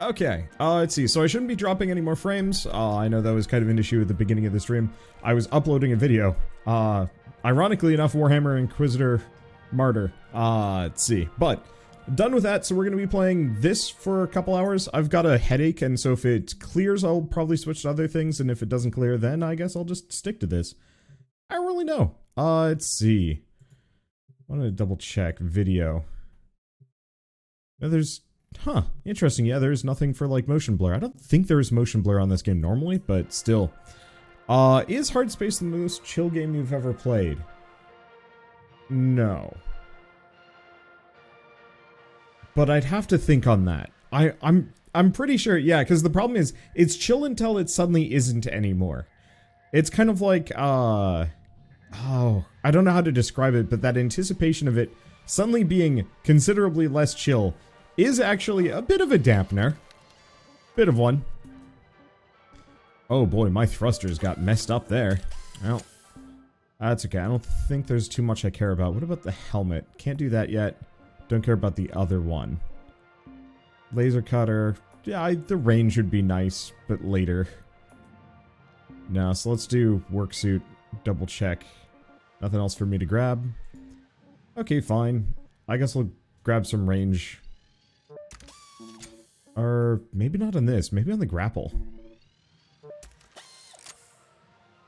Okay, let's see. So I shouldn't be dropping any more frames. I know that was kind of an issue at the beginning of the stream. I was uploading a video. Ironically enough, Warhammer Inquisitor Martyr. Let's see. But done with that, so we're going to be playing this for a couple hours. I've got a headache, and so if it clears, I'll probably switch to other things, and if it doesn't clear, then I guess I'll just stick to this. I don't really know. Let's see. I want to double check video. No, there's... Huh, interesting. Yeah, there's nothing for, like, motion blur. I don't think there's motion blur on this game normally, but still. Is Hardspace the most chill game you've ever played? No. But I'd have to think on that. I'm pretty sure, yeah, because the problem is, it's chill until it suddenly isn't anymore. It's kind of like, oh, I don't know how to describe it, but that anticipation of it suddenly being considerably less chill is actually a bit of a dampener. Bit of one. Oh boy, my thrusters got messed up there. Well, that's okay. I don't think there's too much I care about. What about the helmet? Can't do that yet. Don't care about the other one. Laser cutter. Yeah, the range would be nice, but later. No, so let's do work suit. Double check. Nothing else for me to grab. Okay, fine. I guess I'll grab some range. Or maybe not on this. Maybe on the grapple.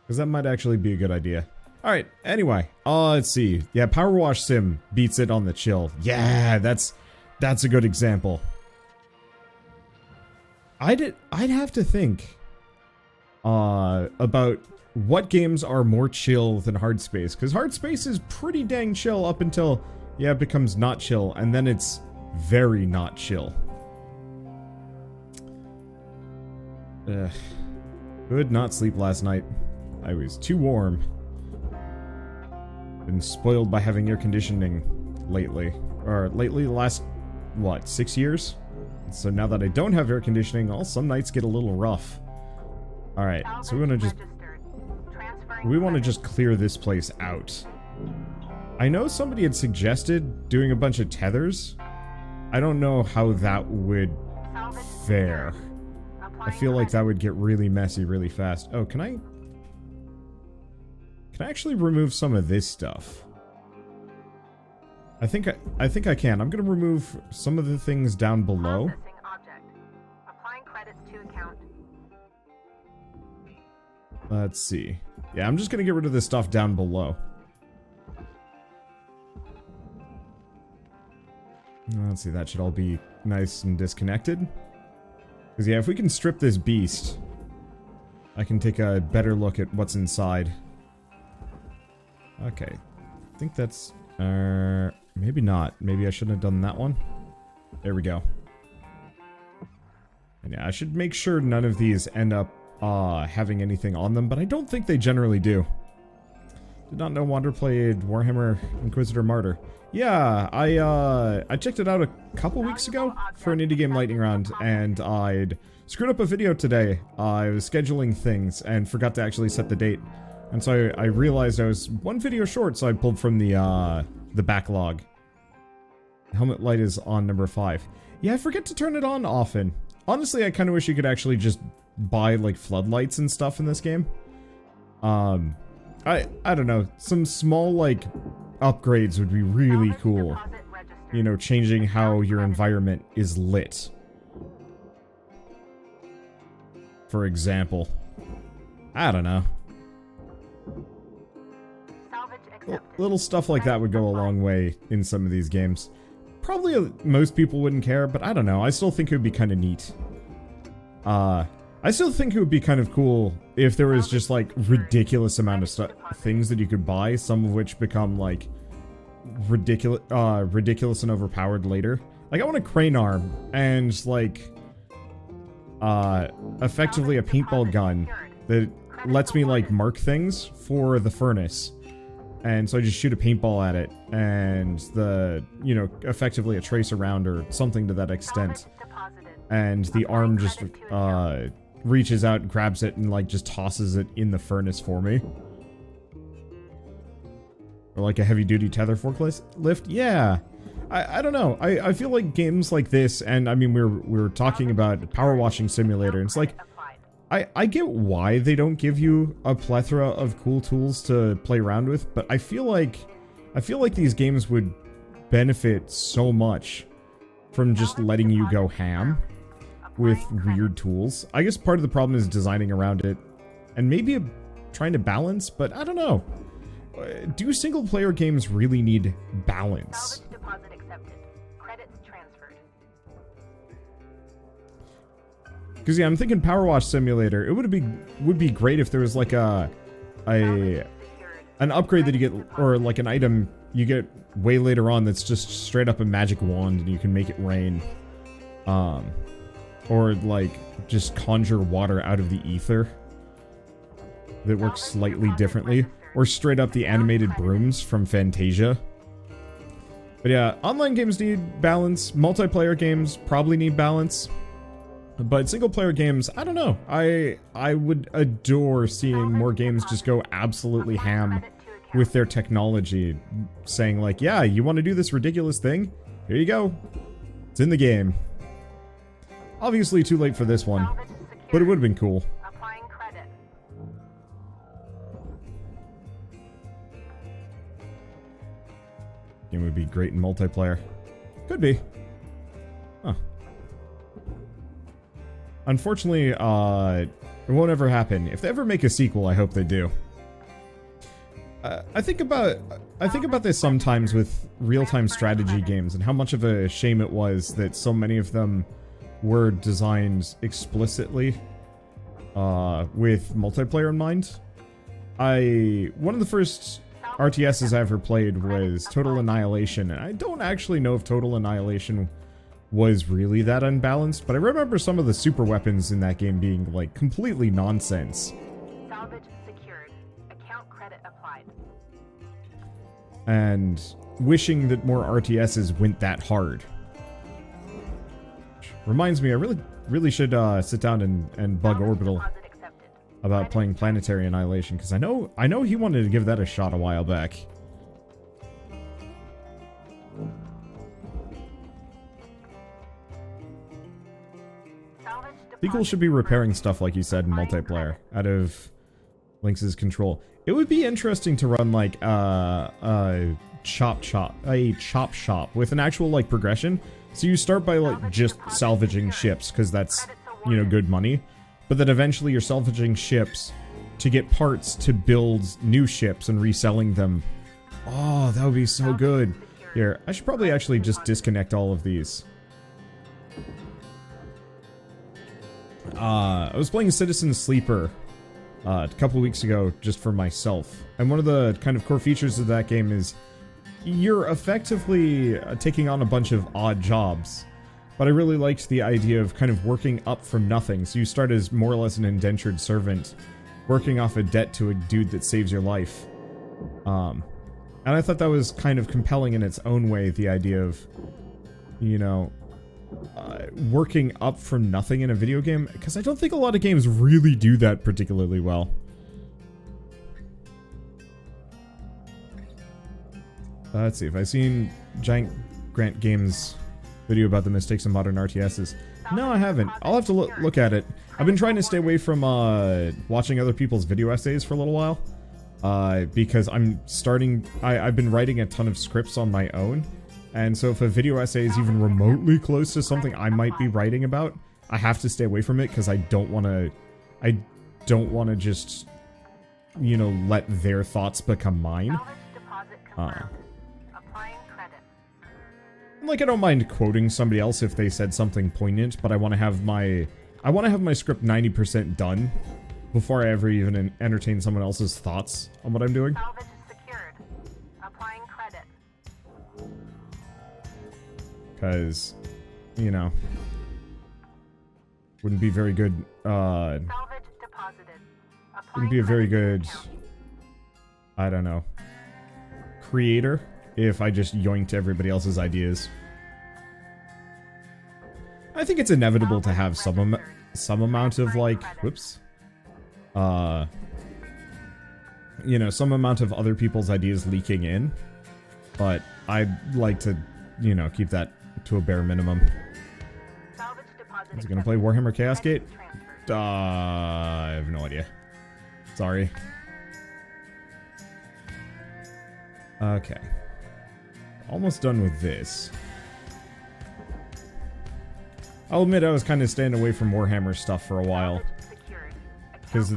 Because that might actually be a good idea. Alright, anyway. Let's see. Yeah, Power Wash Sim beats it on the chill. Yeah, that's a good example. I'd have to think about what games are more chill than Hardspace. Because Hardspace is pretty dang chill up until, yeah, it becomes not chill. And then it's very not chill. Could not sleep last night. I was too warm. Been spoiled by having air conditioning lately. Or lately, the last, what, 6 years? So now that I don't have air conditioning, some nights get a little rough. Alright, so we want to just clear this place out. I know somebody had suggested doing a bunch of tethers. I don't know how that would fare. I feel like that would get really messy really fast. Oh, can I actually remove some of this stuff? I think I can. I'm gonna remove some of the things down below. Let's see. Yeah, I'm just gonna get rid of this stuff down below. Let's see, that should all be nice and disconnected. Because, yeah, if we can strip this beast, I can take a better look at what's inside. Okay. I think that's... maybe not. Maybe I shouldn't have done that one. There we go. And yeah, I should make sure none of these end up having anything on them, but I don't think they generally do. Did not know Wander played Warhammer Inquisitor Martyr. Yeah, I checked it out a couple weeks ago for an indie game lightning round, and I'd screwed up a video today. I was scheduling things and forgot to actually set the date, and so I realized I was one video short, so I pulled from the backlog. Helmet light is on number 5. Yeah, I forget to turn it on often. Honestly, I kind of wish you could actually just buy like floodlights and stuff in this game. I don't know, some small like upgrades would be really cool. You know, changing how your environment is lit. For example. I don't know. Little stuff like that would go a long way in some of these games. Probably most people wouldn't care, but I don't know. I still think it would be kind of neat. I still think it would be kind of cool if there was just like ridiculous amount of things that you could buy, some of which become like ridiculous and overpowered later. Like I want a crane arm and like effectively a paintball gun that lets me like mark things for the furnace. And so I just shoot a paintball at it and you know, effectively a tracer round or something to that extent. And the arm just reaches out, grabs it, and like just tosses it in the furnace for me. Or like a heavy-duty tether forklift? Yeah. I don't know. I feel like games like this, and I mean, we were talking about Power Washing Simulator, and it's like, I get why they don't give you a plethora of cool tools to play around with, but I feel like these games would benefit so much from just letting you go ham with weird tools. I guess part of the problem is designing around it, and maybe trying to balance, but I don't know. Do single player games really need balance? Because yeah, I'm thinking Power Wash Simulator. It would be great if there was like an upgrade that you get, or like an item you get way later on that's just straight up a magic wand and you can make it rain, or like just conjure water out of the ether that works slightly differently, or straight up the animated brooms from Fantasia. But yeah, online games need balance. Multiplayer games probably need balance. But single-player games, I don't know. I would adore seeing more games just go absolutely ham with their technology, saying like, yeah, you want to do this ridiculous thing? Here you go. It's in the game. Obviously too late for this one, but it would have been cool. Game would be great in multiplayer. Could be. Huh. Unfortunately, it won't ever happen. If they ever make a sequel, I hope they do. I think about this sometimes with real-time strategy games and how much of a shame it was that so many of them were designed explicitly with multiplayer in mind. One of the first RTSs I ever played was Total Annihilation, and I don't actually know if Total Annihilation was really that unbalanced, but I remember some of the super weapons in that game being like completely nonsense. Salvage secured. Account credit applied. And wishing that more RTSs went that hard. Reminds me, I really should sit down and bug Orbital about playing Planetary Annihilation, because I know he wanted to give that a shot a while back. Sequel should be repairing stuff, like you said, in multiplayer, out of LYNX's control. It would be interesting to run like a chop shop with an actual like progression. So you start by like just salvaging ships, because that's, you know, good money. But then eventually you're salvaging ships to get parts to build new ships and reselling them. Oh, that would be so good. Here, I should probably actually just disconnect all of these. I was playing Citizen Sleeper a couple weeks ago just for myself. And one of the kind of core features of that game is you're effectively taking on a bunch of odd jobs. But I really liked the idea of kind of working up from nothing. So you start as more or less an indentured servant, working off a debt to a dude that saves your life. And I thought that was kind of compelling in its own way, the idea of, you know, working up from nothing in a video game, because I don't think a lot of games really do that particularly well. Let's see, if I've seen Giant Grant Games' video about the mistakes in modern RTSs. No, I haven't. I'll have to look at it. I've been trying to stay away from watching other people's video essays for a little while, because I've been writing a ton of scripts on my own. And so if a video essay is even remotely close to something I might be writing about, I have to stay away from it, because I don't want to just, you know, let their thoughts become mine. Like, I don't mind quoting somebody else if they said something poignant, but I want to have my script 90% done before I ever even entertain someone else's thoughts on what I'm doing. Salvage secured. Applying credit. Because, you know, wouldn't be very good, Salvage deposited. wouldn't be a very good, I don't know, creator if I just yoinked everybody else's ideas. I think it's inevitable to have some amount of, like, whoops, you know, some amount of other people's ideas leaking in, but I'd like to you know, keep that to a bare minimum. Salvage deposit Is it gonna play Warhammer Chaos Gate? transferred. I have no idea. Sorry. Okay. Almost done with this. I'll admit I was kind of staying away from Warhammer stuff for a while. Salvage secured. Because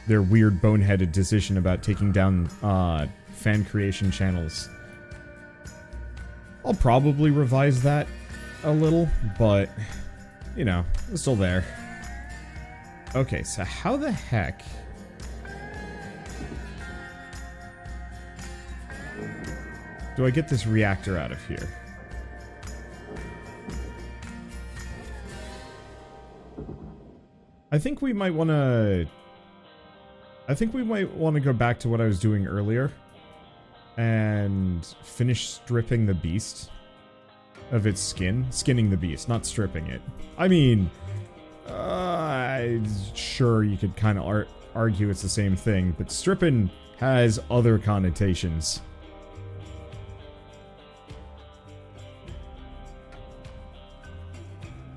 their weird boneheaded decision about taking down fan creation channels. I'll probably revise that a little, but you know, it's still there. Okay, so how the heck do I get this reactor out of here? I think we might want to go back to what I was doing earlier and finish stripping the beast of its skin. Skinning the beast, not stripping it. I mean, sure, you could kind of argue it's the same thing, but stripping has other connotations.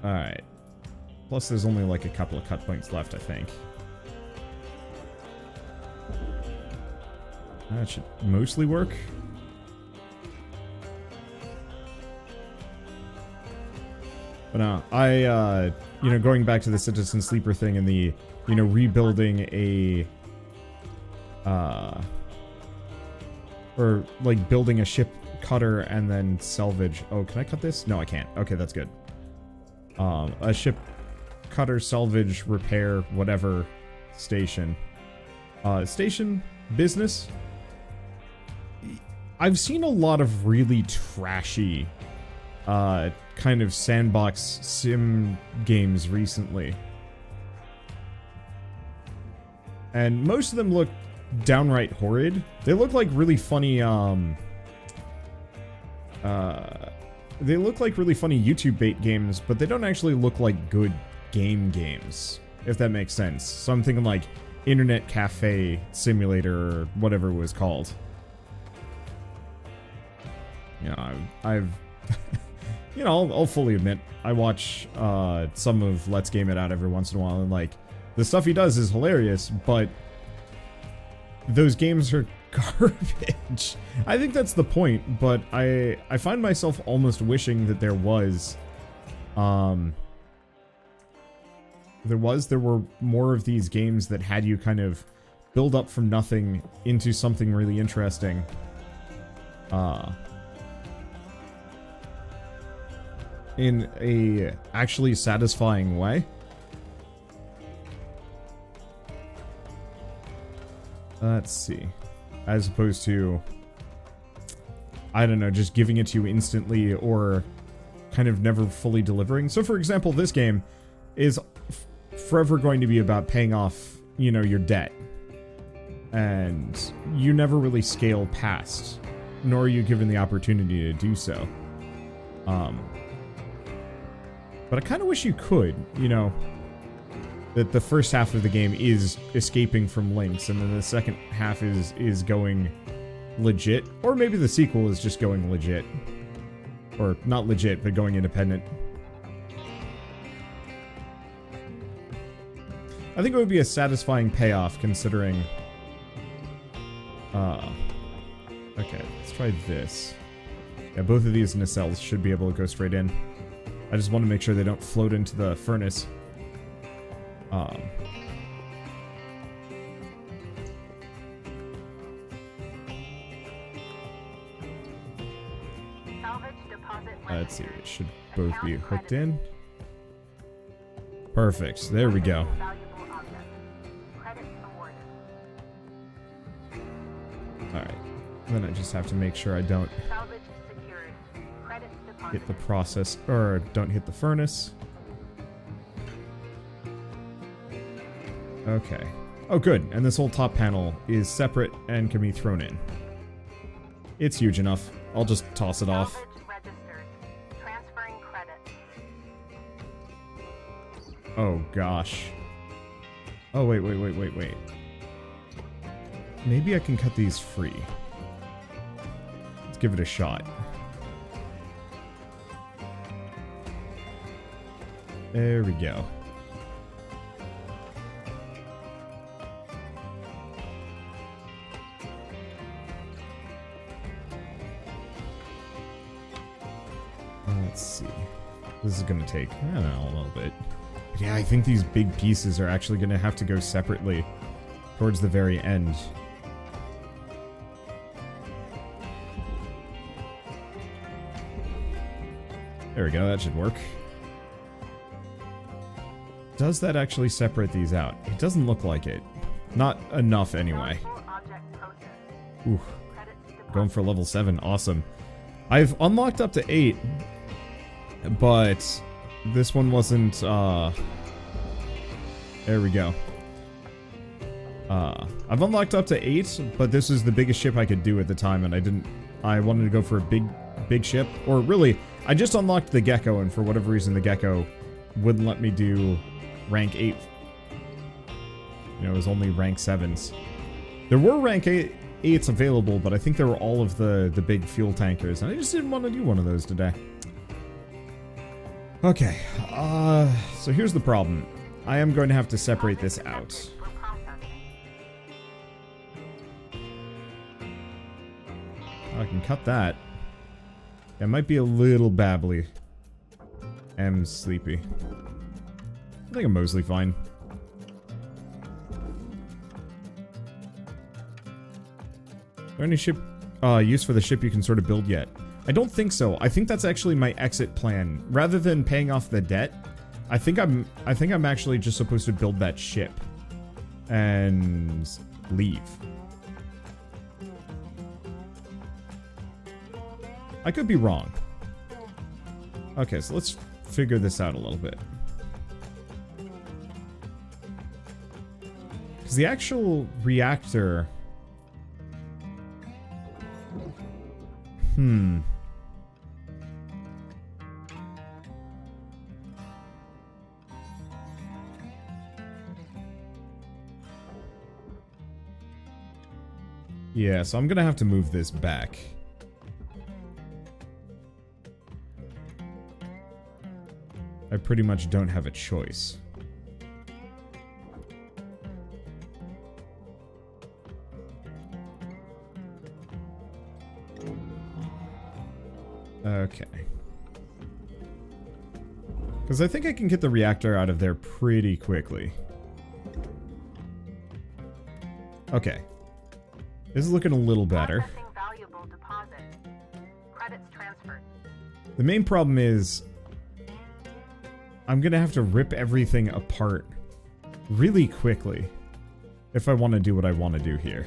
Alright. Plus, there's only like a couple of cut points left, I think. That should mostly work. But no, you know, going back to the Citizen Sleeper thing and the, you know, rebuilding a, or like building a ship cutter and then salvage. Oh, can I cut this? No, I can't. Okay, that's good. A ship cutter, salvage, repair, whatever station. Station business. I've seen a lot of really trashy, kind of sandbox sim games recently. And most of them look downright horrid. They look like really funny, they look like really funny YouTube bait games, but they don't actually look like good games, if that makes sense. So I'm thinking like Internet Cafe Simulator or whatever it was called. You know, I've you know, I'll fully admit, I watch some of Let's Game It Out every once in a while, and like, the stuff he does is hilarious, but those games are garbage. I think that's the point, but I find myself almost wishing that there were more of these games that had you kind of build up from nothing into something really interesting. In a actually satisfying way. Let's see. As opposed to, I don't know, just giving it to you instantly or kind of never fully delivering. So for example, this game is forever going to be about paying off, you know, your debt. And you never really scale past, nor are you given the opportunity to do so. But I kind of wish you could, you know, that the first half of the game is escaping from LYNX, and then the second half is going legit. Or maybe the sequel is just going legit. Or not legit, but going independent. I think it would be a satisfying payoff considering... okay, let's try this. Yeah, both of these nacelles should be able to go straight in. I just want to make sure they don't float into the furnace. Let's see, it should both be hooked in. Perfect, there we go. Alright, then I just have to make sure I don't hit the process, or don't hit the furnace. Okay. Oh good, and this whole top panel is separate and can be thrown in. It's huge enough. I'll just toss it off. Oh gosh. Oh wait. Maybe I can cut these free. Let's give it a shot. There we go. Let's see. This is gonna take, I don't know, a little bit. But yeah, I think these big pieces are actually gonna have to go separately towards the very end. There we go, that should work. Does that actually separate these out? It doesn't look like it. Not enough anyway. Ooh. Going for level 7, awesome. I've unlocked up to 8, but this one wasn't, there we go. I've unlocked up to 8, but this is the biggest ship I could do at the time, and I wanted to go for a big ship. Or really, I just unlocked the Gecko, and for whatever reason the Gecko wouldn't let me do rank 8. You know, it was only rank 7s. There were rank 8s available, but I think they were all of the big fuel tankers, and I just didn't want to do one of those today. Okay, so here's the problem. I am going to have to separate this out. I can cut that. That might be a little babbly. I'm sleepy. I think I'm mostly fine. Is there any ship use for the ship you can sort of build yet? I don't think so. I think that's actually my exit plan. Rather than paying off the debt, I think I'm actually just supposed to build that ship and leave. I could be wrong. Okay, so let's figure this out a little bit. Because the actual reactor... Yeah, so I'm gonna have to move this back. I pretty much don't have a choice. Okay. Because I think I can get the reactor out of there pretty quickly. Okay. This is looking a little better. Valuable deposit. Credits transferred. The main problem is I'm gonna have to rip everything apart really quickly if I want to do what I want to do here.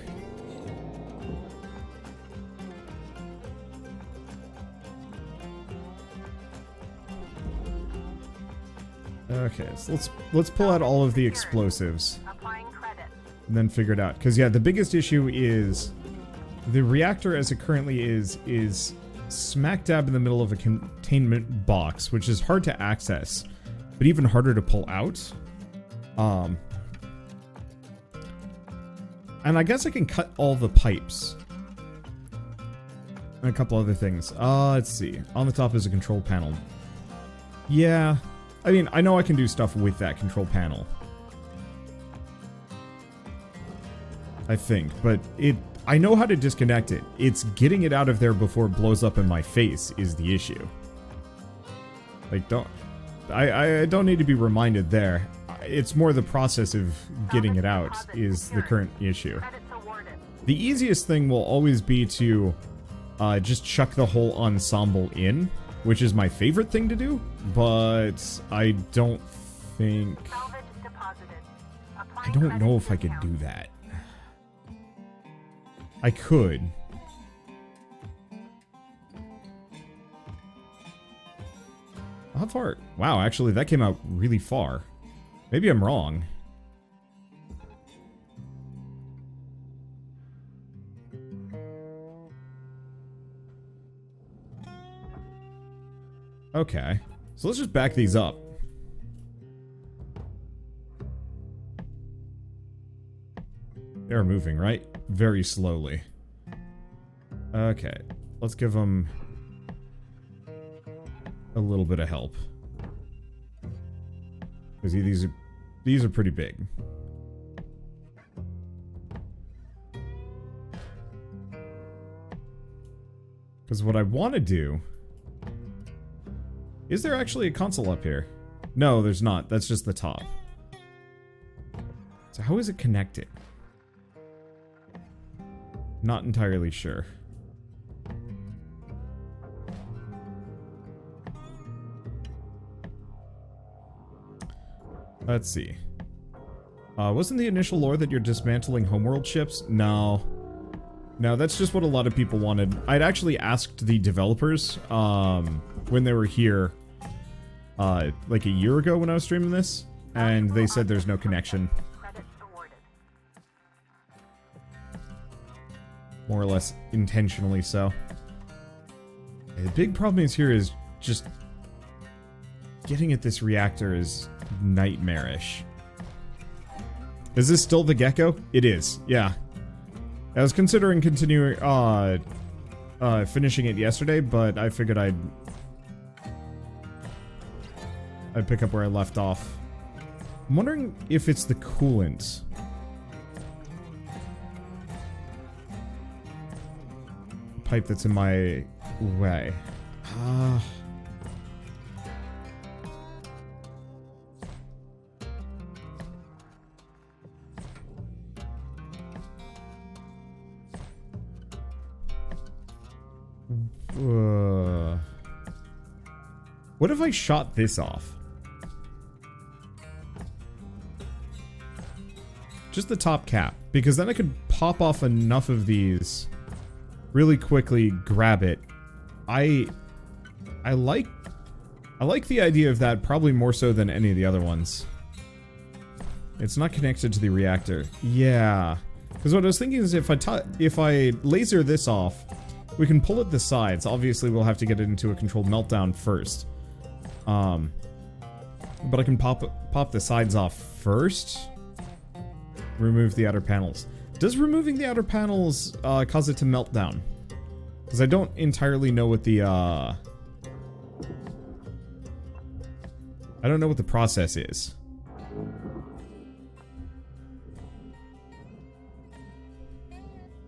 Okay, so let's pull out all of the explosives and then figure it out. Because yeah, the biggest issue is the reactor as it currently is smack dab in the middle of a containment box, which is hard to access, but even harder to pull out. And I guess I can cut all the pipes. And a couple other things. Let's see. On the top is a control panel. Yeah. I mean, I know I can do stuff with that control panel. I think, but I know how to disconnect it. It's getting it out of there before it blows up in my face is the issue. Like, I don't need to be reminded there. It's more the process of getting it out is the current issue. The easiest thing will always be to just chuck the whole ensemble in, which is my favorite thing to do, but I don't think... I don't know if I could do that. I could. How far? Wow, actually, that came out really far. Maybe I'm wrong. Okay. So let's just back these up. They're moving, right? Very slowly. Okay. Let's give them a little bit of help. Because these are pretty big. Because what I want to do... Is there actually a console up here? No, there's not. That's just the top. So how is it connected? Not entirely sure. Let's see. Wasn't the initial lore that you're dismantling homeworld ships? No. No, that's just what a lot of people wanted. I'd actually asked the developers, when they were here, like a year ago when I was streaming this, and they said there's no connection. More or less intentionally so. The big problem is here is just getting at this reactor is nightmarish. Is this still the Gecko? It is, yeah. I was considering continuing, finishing it yesterday, but I figured I'd pick up where I left off. I'm wondering if it's the coolant. Pipe that's in my way. What if I shot this off? Just the top cap, because then I could pop off enough of these really quickly, grab it. I like the idea of that probably more so than any of the other ones. It's not connected to the reactor. Yeah, because what I was thinking is if I laser this off, we can pull at the sides. Obviously, we'll have to get it into a controlled meltdown first. But I can pop the sides off first. Remove the outer panels. Does removing the outer panels cause it to melt down? Because I don't entirely know what the I don't know what the process is.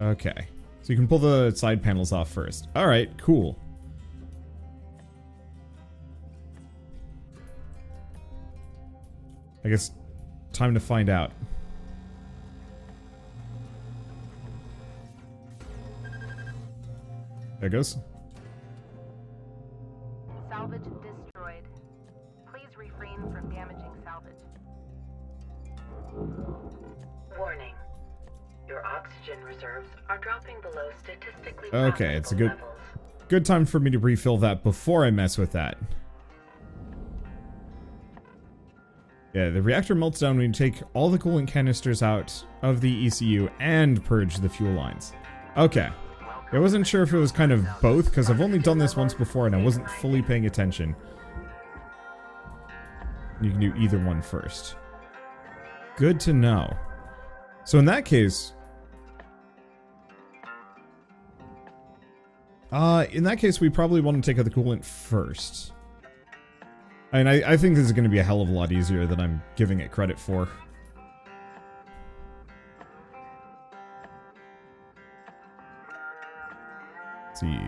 Okay. So you can pull the side panels off first. Alright, cool. I guess time to find out. There it goes. Salvage destroyed. Please refrain from damaging salvage. Warning. Your oxygen reserves are dropping below statistically Okay, it's a levels. good time for me to refill that before I mess with that. Yeah, the reactor melts down when you take all the coolant canisters out of the ECU and purge the fuel lines. Okay. I wasn't sure if it was kind of both, because I've only done this once before and I wasn't fully paying attention. You can do either one first. Good to know. So in that case... we probably want to take out the coolant first. And I think this is going to be a hell of a lot easier than I'm giving it credit for. Let's see.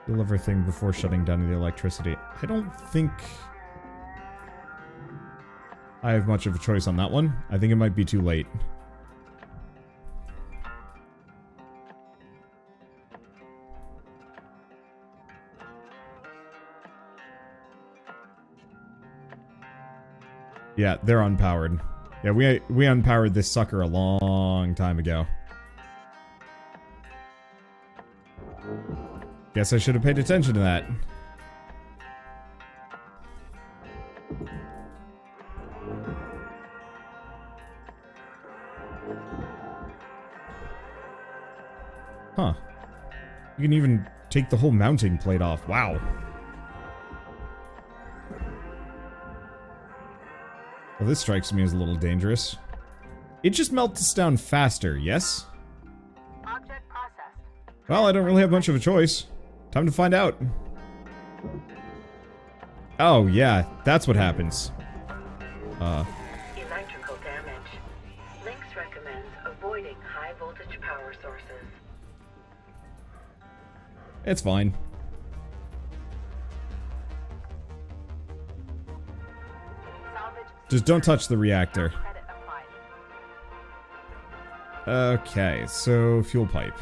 Deliver thing before shutting down the electricity. I don't think I have much of a choice on that one. I think it might be too late. Yeah, they're unpowered. Yeah, we unpowered this sucker a long time ago. Guess I should have paid attention to that. Huh. You can even take the whole mounting plate off. Wow. Well, this strikes me as a little dangerous. It just melts down faster, yes? Object processed. Well, I don't really have much of a choice. Time to find out. Oh, yeah, that's what happens. Electrical damage. LYNX recommends avoiding high voltage power sources. It's fine. Salvage Just don't touch the reactor. credit applied. Okay, so fuel pipe.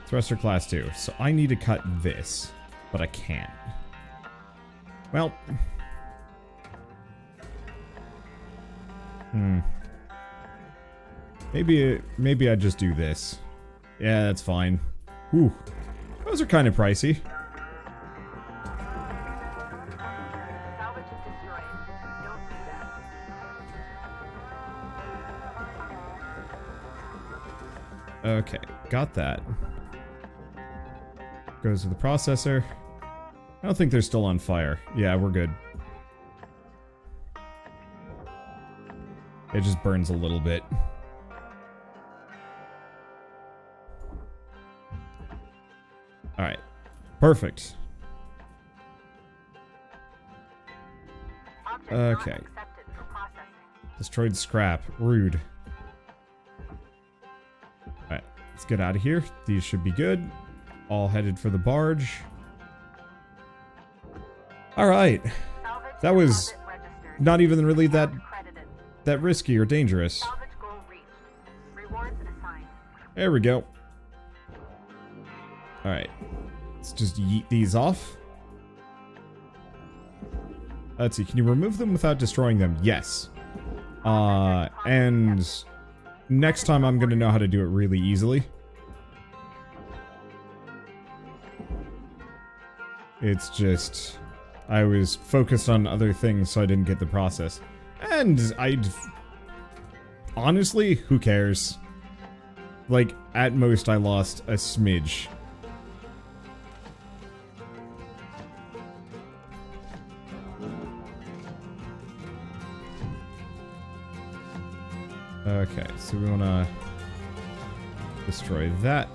Thruster class 2. So I need to cut this, but I can't. Well. Maybe I just do this. Yeah, that's fine. Ooh. Those are kind of pricey. Salvage is destroyed. Don't do that. Okay, got that. Goes to the processor. I don't think they're still on fire. Yeah, we're good. It just burns a little bit. Alright. Perfect. Object Okay. not accepted for processing. Destroyed scrap. Rude. Alright, let's get out of here. These should be good. All headed for the barge. Alright. Salvage That was deposit registered. not even really that Credited. risky or dangerous. Salvage goal reached. Rewards assigned. There we go. Alright. Let's just yeet these off. Let's see, can you remove them without destroying them? Yes. And next time I'm gonna know how to do it really easily. It's just I was focused on other things, so I didn't get the process. And honestly, who cares? Like, at most I lost a smidge. Okay, so we want to destroy that.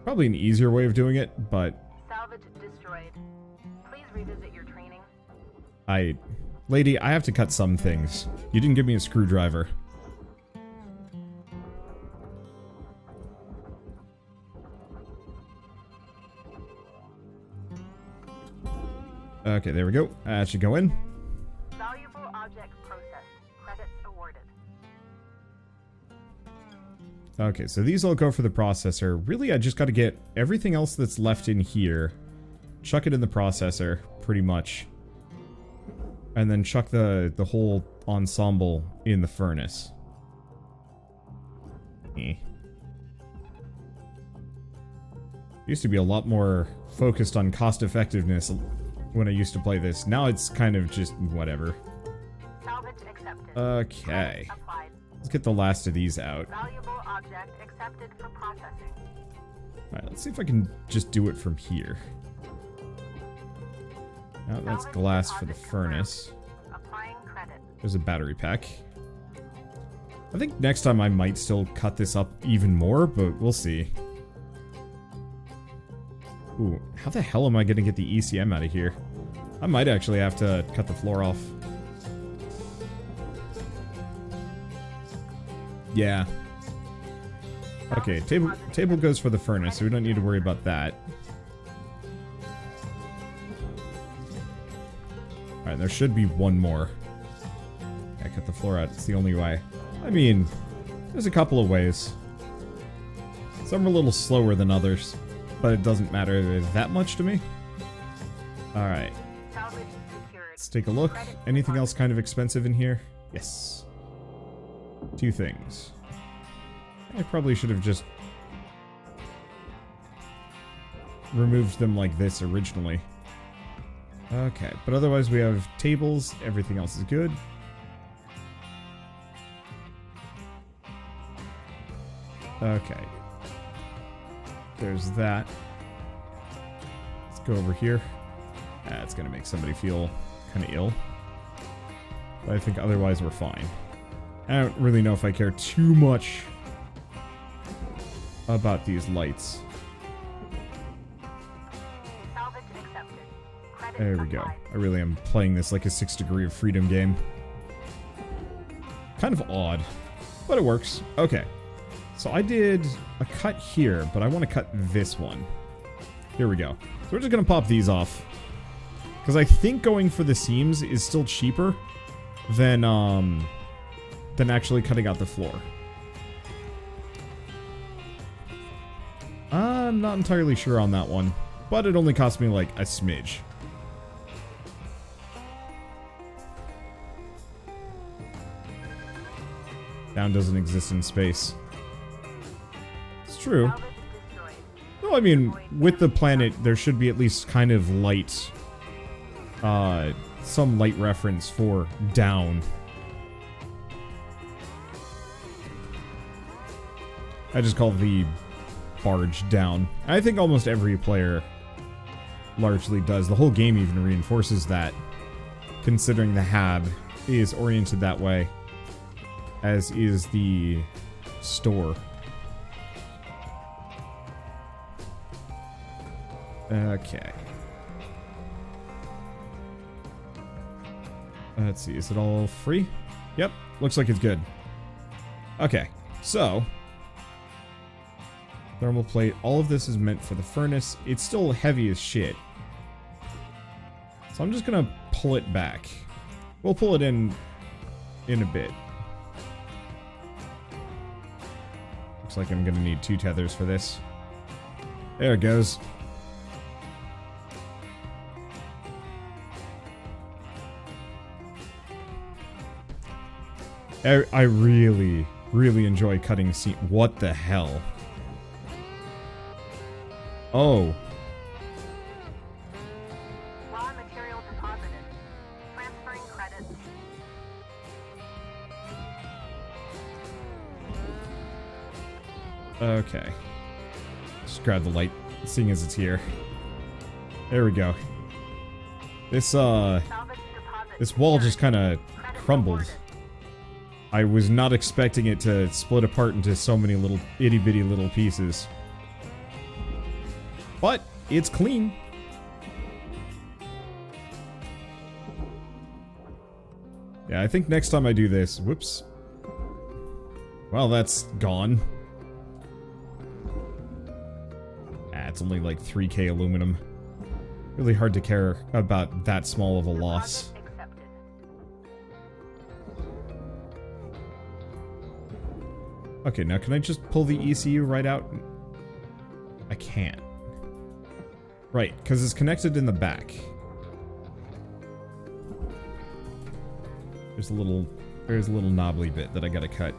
Probably an easier way of doing it, but Salvage destroyed. Please revisit your training. Lady, I have to cut some things. You didn't give me a screwdriver. Okay, there we go. That should go in. Valuable object processed. Credits awarded. Okay, so these all go for the processor. Really, I just got to get everything else that's left in here, chuck it in the processor, pretty much, and then chuck the whole ensemble in the furnace. Used to be a lot more focused on cost effectiveness when I used to play this. Now it's kind of just whatever. Salvage accepted. Okay. Credit applied. Let's get the last of these out. Valuable object accepted for processing. Alright, let's see if I can just do it from here. Oh, that's Salvage glass for the deposit furnace. confirmed. Applying credit. There's a battery pack. I think next time I might still cut this up even more, but we'll see. Ooh, how the hell am I gonna get the ECM out of here? I might actually have to cut the floor off. Yeah. Okay, table goes for the furnace, so we don't need to worry about that. Alright, there should be one more. I cut the floor out, it's the only way. I mean, there's a couple of ways. Some are a little slower than others, but it doesn't matter that much to me. Alright, Salvage secured. let's take a look. Anything else kind of expensive in here? Yes. 2 things. I probably should have just removed them like this originally. Okay, but otherwise we have tables, everything else is good. Okay. There's that. Let's go over here. That's gonna make somebody feel kind of ill. But I think otherwise we're fine. I don't really know if I care too much about these lights. Salvage accepted. There we go. I really am playing this like a 6 degree of freedom game. Kind of odd, but it works. Okay. So I did a cut here, but I want to cut this one. Here we go. So we're just going to pop these off. Because I think going for the seams is still cheaper than actually cutting out the floor. I'm not entirely sure on that one, but it only cost me like a smidge. Down doesn't exist in space. It's true. No, I mean, with the planet, there should be at least kind of light, some light reference for down. I just call the barge down. I think almost every player largely does. The whole game even reinforces that, considering the hab is oriented that way, as is the store. Okay. Let's see, is it all free? Yep, looks like it's good. Okay, so thermal plate, all of this is meant for the furnace. It's still heavy as shit. So I'm just gonna pull it back. We'll pull it in a bit. Looks like I'm gonna need 2 tethers for this. There it goes. I really, really enjoy cutting seam. What the hell? Oh. Raw material deposited. Transferring credits. Okay. Just grab the light, seeing as it's here. There we go. This wall just kind of crumbled. I was not expecting it to split apart into so many little itty-bitty little pieces. But it's clean. Yeah, I think next time I do this... Whoops. Well, that's gone. Ah, it's only like 3K aluminum. Really hard to care about that small of a loss. Okay, now can I just pull the ECU right out? I can't. Right, because it's connected in the back. There's a little knobbly bit that I gotta cut.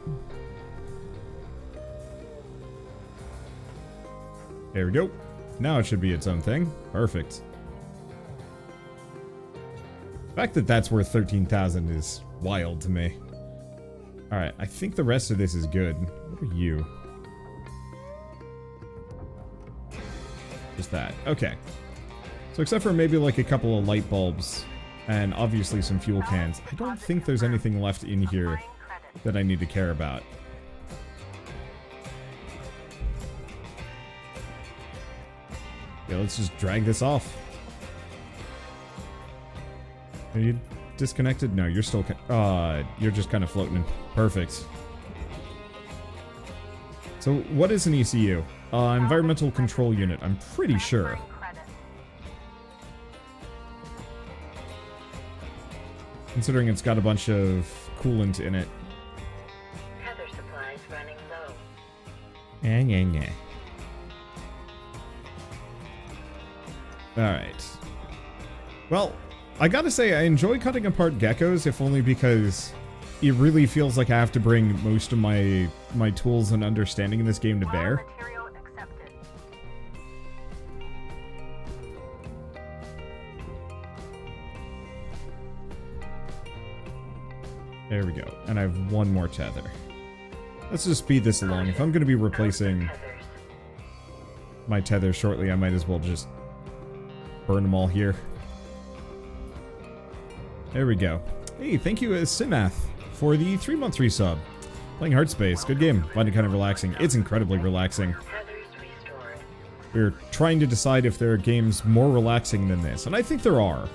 There we go. Now it should be its own thing. Perfect. The fact that that's worth 13,000 is wild to me. Alright, I think the rest of this is good. What are you? Just that. Okay. So except for maybe like a couple of light bulbs and obviously some fuel cans, I don't think there's anything left in here that I need to care about. Yeah, let's just drag this off. Are you disconnected? No, you're still... you're just kind of floating. Perfect. So, what is an ECU? Environmental Control Unit, I'm pretty sure. Considering it's got a bunch of coolant in it. Tether supplies running low. Yeah. Alright. Well, I gotta say, I enjoy cutting apart geckos, if only because it really feels like I have to bring most of my tools and understanding in this game to bear. There we go. And I have one more tether. Let's just speed this along. If I'm going to be replacing my tether shortly, I might as well just burn them all here. There we go. Hey, thank you, Simath, for the 3-month resub. Playing Hardspace. Good game. Find it kind of relaxing. It's incredibly relaxing. we're trying to decide if there are games more relaxing than this. And I think there are.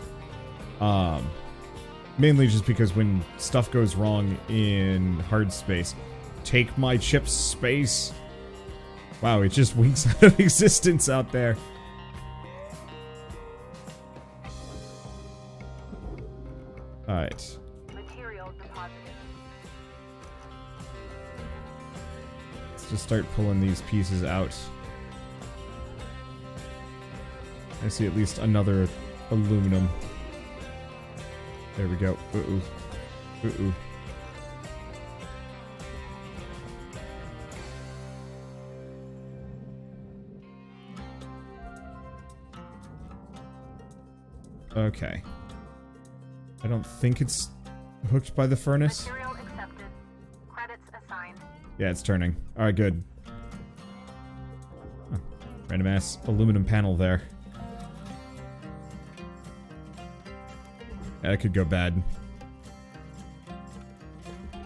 Mainly just because when stuff goes wrong in Hardspace, take my chip's space. Wow, it just winks out of existence out there. Alright. Material deposited. Let's just start pulling these pieces out. I see at least another aluminum. There we go. Uh-oh. Uh-oh. Okay. I don't think it's hooked by the furnace. Material accepted. Credits assigned. Yeah, it's turning. Alright, good. Huh. Random ass aluminum panel there. That could go bad.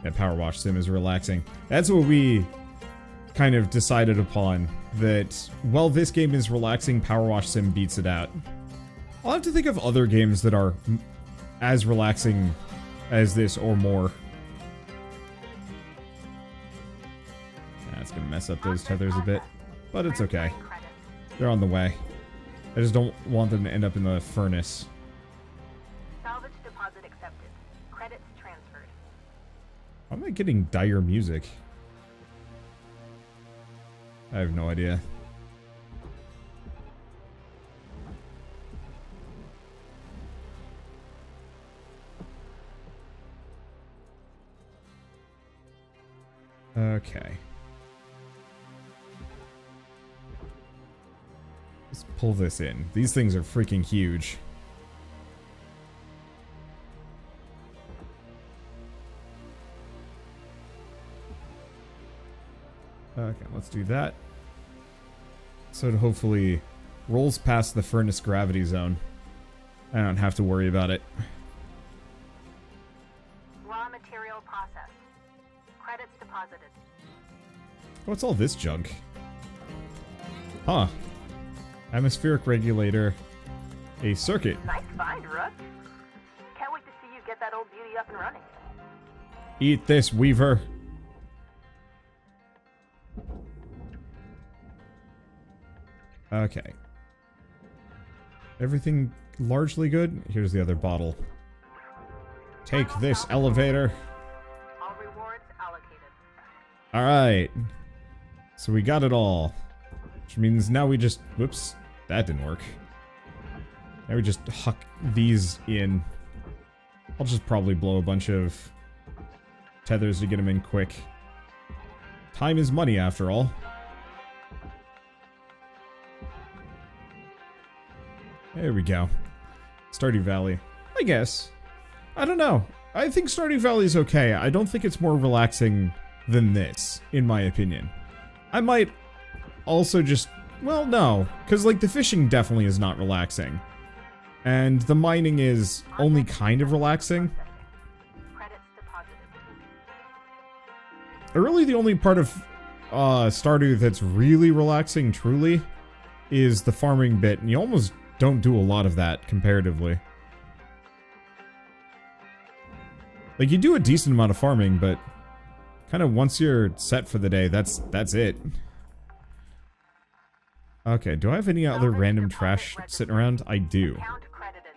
Yeah, Power Wash Sim is relaxing. That's what we kind of decided upon. That, while this game is relaxing, Power Wash Sim beats it out. I'll have to think of other games that are as relaxing as this or more. That's gonna mess up those tethers a bit, but it's okay. They're on the way. I just don't want them to end up in the furnace. Salvage deposit accepted. Credits transferred. Why am I getting dire music? I have no idea. Okay. Let's pull this in. These things are freaking huge. Okay, let's do that. So it hopefully rolls past the furnace gravity zone. I don't have to worry about it. Raw material processed. Credits deposited. What's all this junk? Huh. Atmospheric regulator. A circuit. Nice find, Rook. Can't wait to see you get that old beauty up and running. Eat this, Weaver. Okay. Everything largely good? Here's the other bottle. Take this, elevator. All rewards allocated. Alright. So we got it all. Which means now we just... Whoops. That didn't work. Now we just huck these in. I'll just probably blow a bunch of tethers to get them in quick. Time is money, after all. There we go. Stardew Valley. I guess. I don't know. I think Stardew Valley is okay. I don't think it's more relaxing than this, in my opinion. I might also just... Well, no. Because, like, the fishing definitely is not relaxing. And the mining is only kind of relaxing. Credits deposited. Really, the only part of Stardew that's really relaxing, truly, is the farming bit. And you almost don't do a lot of that, comparatively. Like, you do a decent amount of farming, but kind of once you're set for the day, that's it. Okay, do I have any other random trash sitting around? I do. Account credited.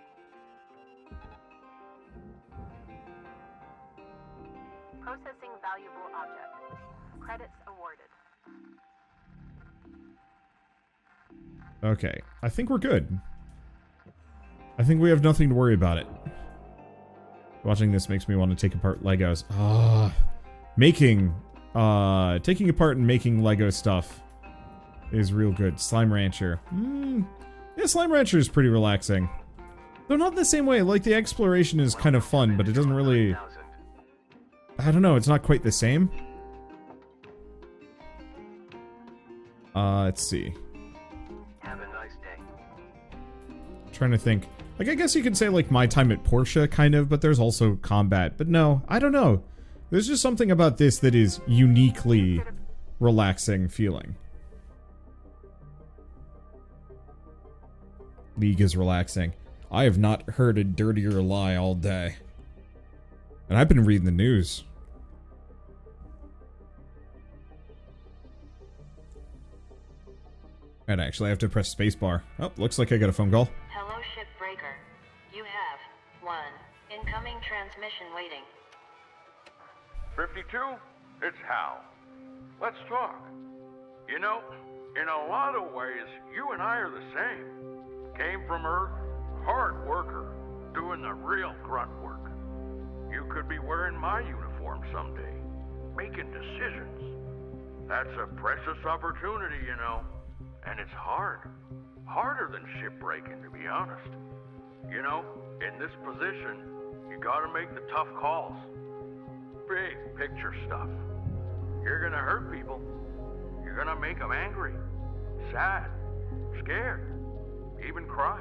Processing valuable object. Credits awarded. Okay, I think we're good. I think we have nothing to worry about it. Watching this makes me want to take apart Legos. Taking apart and making Lego stuff is real good. Slime Rancher. Yeah, Slime Rancher is pretty relaxing. Though not in the same way. Like, the exploration is kind of fun, but it doesn't really... I don't know, it's not quite the same. Let's see. Have a nice day. Trying to think. Like, I guess you could say, like, my time at Porsche, kind of, but there's also combat. But no, I don't know. There's just something about this that is uniquely relaxing feeling. League is relaxing. I have not heard a dirtier lie all day. And I've been reading the news. And actually, I have to press spacebar. Oh, looks like I got a phone call. Hello, Shipbreaker. You have one incoming transmission waiting. 52? It's Hal. Let's talk. You know, in a lot of ways, you and I are the same. Came from Earth, hard worker, doing the real grunt work. You could be wearing my uniform someday, making decisions. That's a precious opportunity, you know. And it's hard. Harder than shipbreaking, to be honest. You know, in this position, you gotta make the tough calls. Big picture stuff. You're gonna hurt people. You're gonna make them angry, sad, scared, even cry.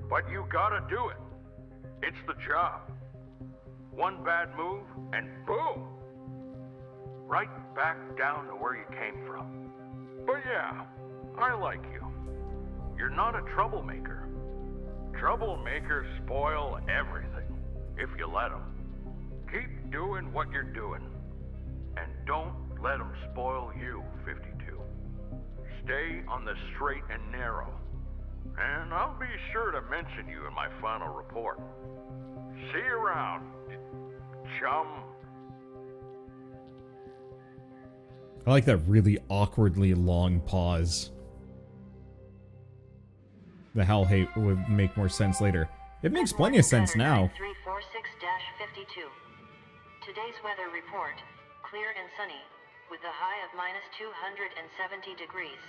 But you gotta do it. It's the job. One bad move, and boom! Right back down to where you came from. But yeah, I like you. You're not a troublemaker. Troublemakers spoil everything, if you let them. Keep doing what you're doing, and don't let them spoil you, 52. Stay on the straight and narrow, and I'll be sure to mention you in my final report. See you around, chum. I like that really awkwardly long pause. The Hal hate would make more sense later. It makes plenty of sense now. 346-52. Today's weather report, clear and sunny, with a high of minus 270 degrees.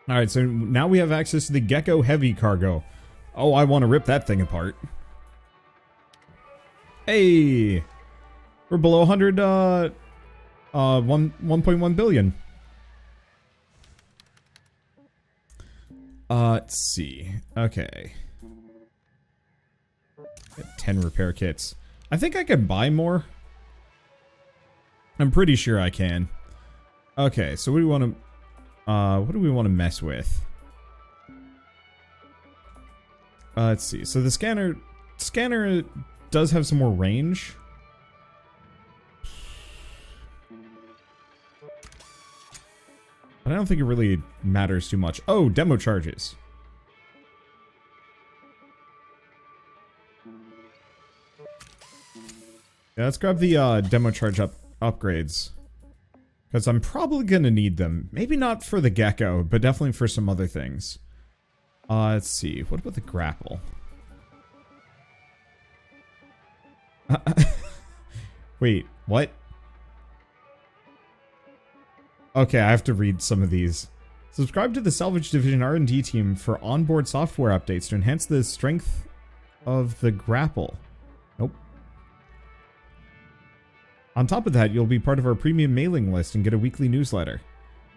Alright, so now we have access to the Gecko heavy cargo. Oh, I want to rip that thing apart. Hey! We're below 100, 1.1 billion. Let's see. Okay. Get 10 repair kits. I think I can buy more. I'm pretty sure I can. Okay, so what do we want to mess with? Let's see. So the scanner does have some more range. But I don't think it really matters too much. Oh, demo charges. Yeah, let's grab the demo charge upgrades. Because I'm probably going to need them. Maybe not for the Gecko, but definitely for some other things. Let's see. What about the grapple? Wait, what? Okay, I have to read some of these. Subscribe to the Salvage Division R&D team for onboard software updates to enhance the strength of the grapple. Nope. On top of that, you'll be part of our premium mailing list and get a weekly newsletter.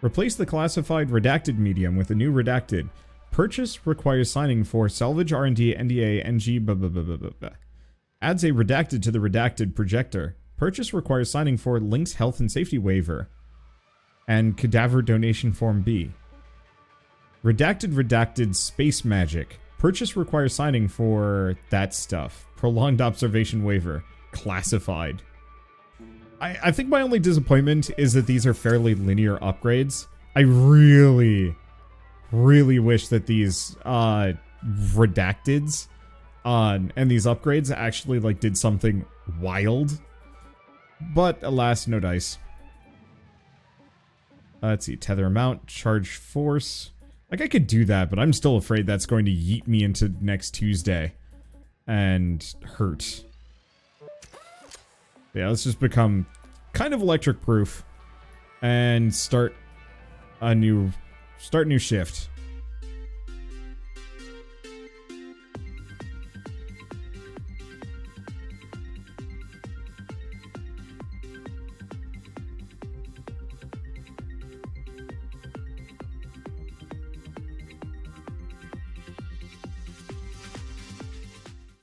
Replace the classified redacted medium with a new redacted. Purchase requires signing for Salvage R&D NDA NG blah blah blah blah blah. Adds a redacted to the redacted projector. Purchase requires signing for LYNX Health and Safety Waiver. And Cadaver Donation Form B. Redacted Space Magic. Purchase requires signing for that stuff. Prolonged Observation Waiver. Classified. I think my only disappointment is that these are fairly linear upgrades. I really wish that these redacteds and these upgrades actually like did something wild. But alas, no dice. Let's see, tether amount, charge force. Like, I could do that, but I'm still afraid that's going to yeet me into next Tuesday. And hurt. Yeah, let's just become kind of electric proof. And start a new shift.